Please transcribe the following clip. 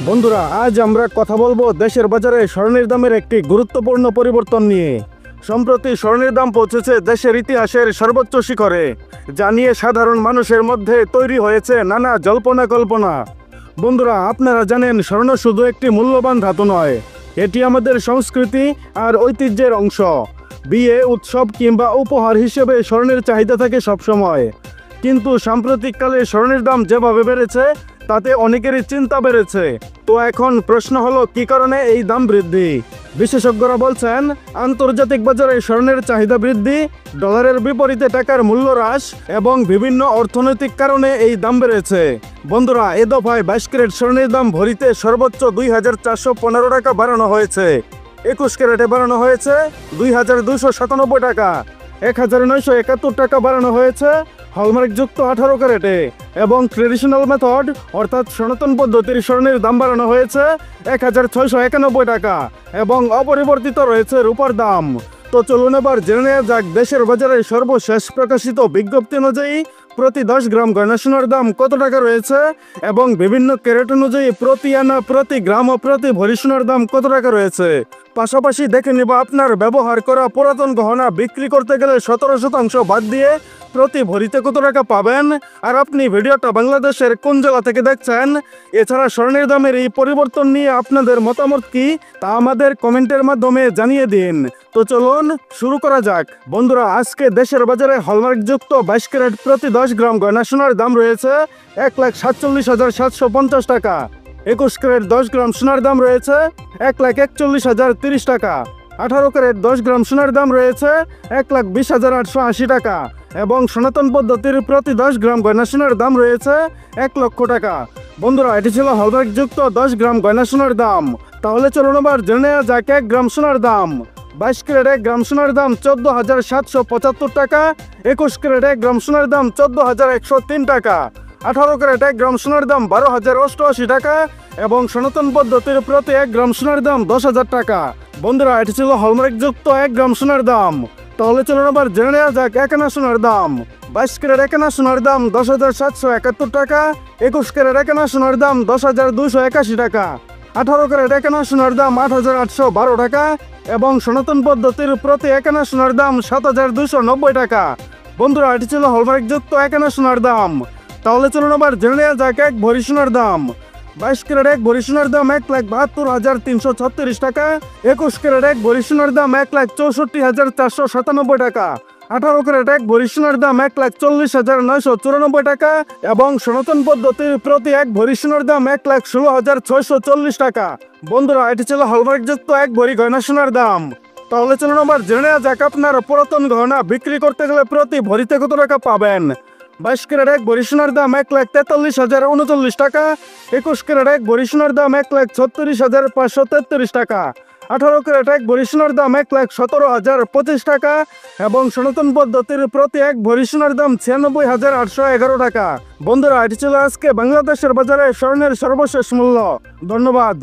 বন্ধুরা, আজ আমরা কথা বলবো দেশের বাজারে স্বর্ণের দামের একটি গুরুত্বপূর্ণ পরিবর্তন নিয়ে। সম্প্রতি স্বর্ণের দাম পৌঁছেছে দেশের ইতিহাসের সর্বোচ্চ শিখরে, যা নিয়ে সাধারণ মানুষের মধ্যে তৈরি হয়েছে নানা জল্পনা কল্পনা। বন্ধুরা, আপনারা জানেন স্বর্ণ শুধু একটি মূল্যবান ধাতু নয়, এটি আমাদের সংস্কৃতি আর ঐতিহ্যের অংশ। বিয়ে, উৎসব কিংবা উপহার হিসেবে স্বর্ণের চাহিদা থাকে সবসময়। কিন্তু সাম্প্রতিককালে স্বর্ণের দাম যেভাবে বেড়েছে, তাতে অনেকেরই চিন্তা বেড়েছে। তো এখন প্রশ্ন হলো, কী কারণে এই দাম বৃদ্ধি? বিশেষজ্ঞরা বলছেন, আন্তর্জাতিক বাজারে স্বর্ণের চাহিদা বৃদ্ধি, ডলারের বিপরীতে টাকার মূল্য হ্রাস এবং বিভিন্ন অর্থনৈতিক কারণে এই দাম বেড়েছে। বন্ধুরা, এ দফায় 22 ক্যারেট স্বর্ণের দাম ভরিতে সর্বোচ্চ 2415 টাকা বাড়ানো হয়েছে। 21 ক্যারেটে বাড়ানো হয়েছে 2297 টাকা, 1971 টাকা বাড়ানো হয়েছে হলমার্কযুক্ত 18 ক্যারেটে, এবং ট্রেডিশনাল মেথড অর্থাৎ সনাতন পদ্ধতির স্বর্ণের দাম বাড়ানো হয়েছে 1691 টাকা, এবং অপরিবর্তিত রয়েছে রূপার দাম। তো চলুন এবার জেনে নেওয়া যাক দেশের বাজারে সর্বশেষ প্রকাশিত বিজ্ঞপ্তি অনুযায়ী প্রতি 10 গ্রাম গয়না সোনার দাম কত টাকা রয়েছে, এবং বিভিন্ন ক্যারেট অনুযায়ী প্রতি আনা, প্রতি গ্রাম ও প্রতি ভরি সোনার দাম কত টাকা রয়েছে। পাশাপাশি দেখে নিব আপনার ব্যবহার করা পুরাতন গহনা বিক্রি করতে গেলে 17% বাদ দিয়ে প্রতি ভরিতে কত টাকা পাবেন, আর আপনি ভিডিওটা বাংলাদেশের কোন জায়গা থেকে দেখছেন। এছাড়া স্বর্ণের দামের এই পরিবর্তন নিয়ে আপনাদের মতামত কি, তা আমাদের কমেন্টের মাধ্যমে জানিয়ে দিন। তো চলুন শুরু করা যাক। বন্ধুরা, আজকে দেশের বাজারে হলমার্কযুক্ত 22 ক্যারেট প্রতি 10 গ্রাম গয়না সোনার দাম রয়েছে 1,47,750 টাকা। 21 ক্যারেট 10 গ্রাম সোনার দাম রয়েছে 1,41,030 টাকা। 18 ক্যারেট 10 গ্রাম সোনার দাম রয়েছে 1,20,880 টাকা, এবং সনাতন পদ্ধতির প্রতি 10 গ্রাম গয়না সোনার দাম রয়েছে 1 লক্ষ টাকা। বন্ধুরা, এটি ছিল হলমার্কযুক্ত 10 গ্রাম গয়না সোনার দাম। তাহলে চলুন এবার জেনে নেওয়া যাক 1 গ্রাম সোনার দাম। 22 ক্যারেট 1 গ্রাম সোনার দাম 14,775 টাকা। 21 ক্যারেট 1 গ্রাম সোনার দাম 14,103 টাকা। 18 ক্যারেট 1 গ্রাম সোনার দাম 12,088 টাকা, এবং সনাতন পদ্ধতির প্রতি 1 গ্রাম সোনার দাম 10,000 টাকা। বন্ধুরা, এটি ছিল হলমার্কযুক্ত 1 গ্রাম সোনার দাম। তাহলে চলুন আবার জেনে নেওয়া যাক 1 আনা সোনার দাম। 22 ক্যারেট 1 আনা সোনার দাম 10,771 টাকা। 21 ক্যারেট 1 আনা সোনার দাম 10,281 টাকা। 18 ক্যারেট 1 আনা সোনার দাম 8,812 টাকা, এবং সনাতন পদ্ধতির প্রতি 1 আনা সোনার দাম 7,290 টাকা। বন্ধুরা, এটি ছিল হলমার্কযুক্ত 1 আনা সোনার দাম। তাহলে চলুন আবার জেনে নেওয়া যাক 1 ভরি সোনার দাম। 22 ক্যারেট 1 ভরি সোনার দাম 1,72,336 টাকা। 21 ক্যারেট 1 ভরি সোনার দাম 1,64,497 টাকা। 18 ক্যারেট 1 ভরি সোনার দাম 1,40,994 টাকা, এবং সনাতন পদ্ধতির প্রতি 1 ভরি সোনার দাম 1,16,640 টাকা। বন্ধুরা, এটি ছিল হলমার্কযুক্ত 1 ভরি গয়না সোনার দাম। তাহলে চলুন আবার জেনে নেওয়া যাক আপনার পুরাতন গহনা বিক্রি করতে গেলে প্রতি ভরিতে কত টাকা পাবেন। 22 ক্যারেট 1 ভরি সোনার দাম 1,43,039 টাকা। 21 ক্যারেট 1 ভরি সোনার দাম 1,36,533 টাকা। 18 ক্যারেট 1 ভরি সোনার দাম 1,17,025 টাকা, এবং সনাতন পদ্ধতির প্রতি 1 ভরি সোনার দাম 96,811 টাকা। বন্ধুরা, এটি ছিল আজকে বাংলাদেশের বাজারে স্বর্ণের সর্বশেষ মূল্য। ধন্যবাদ।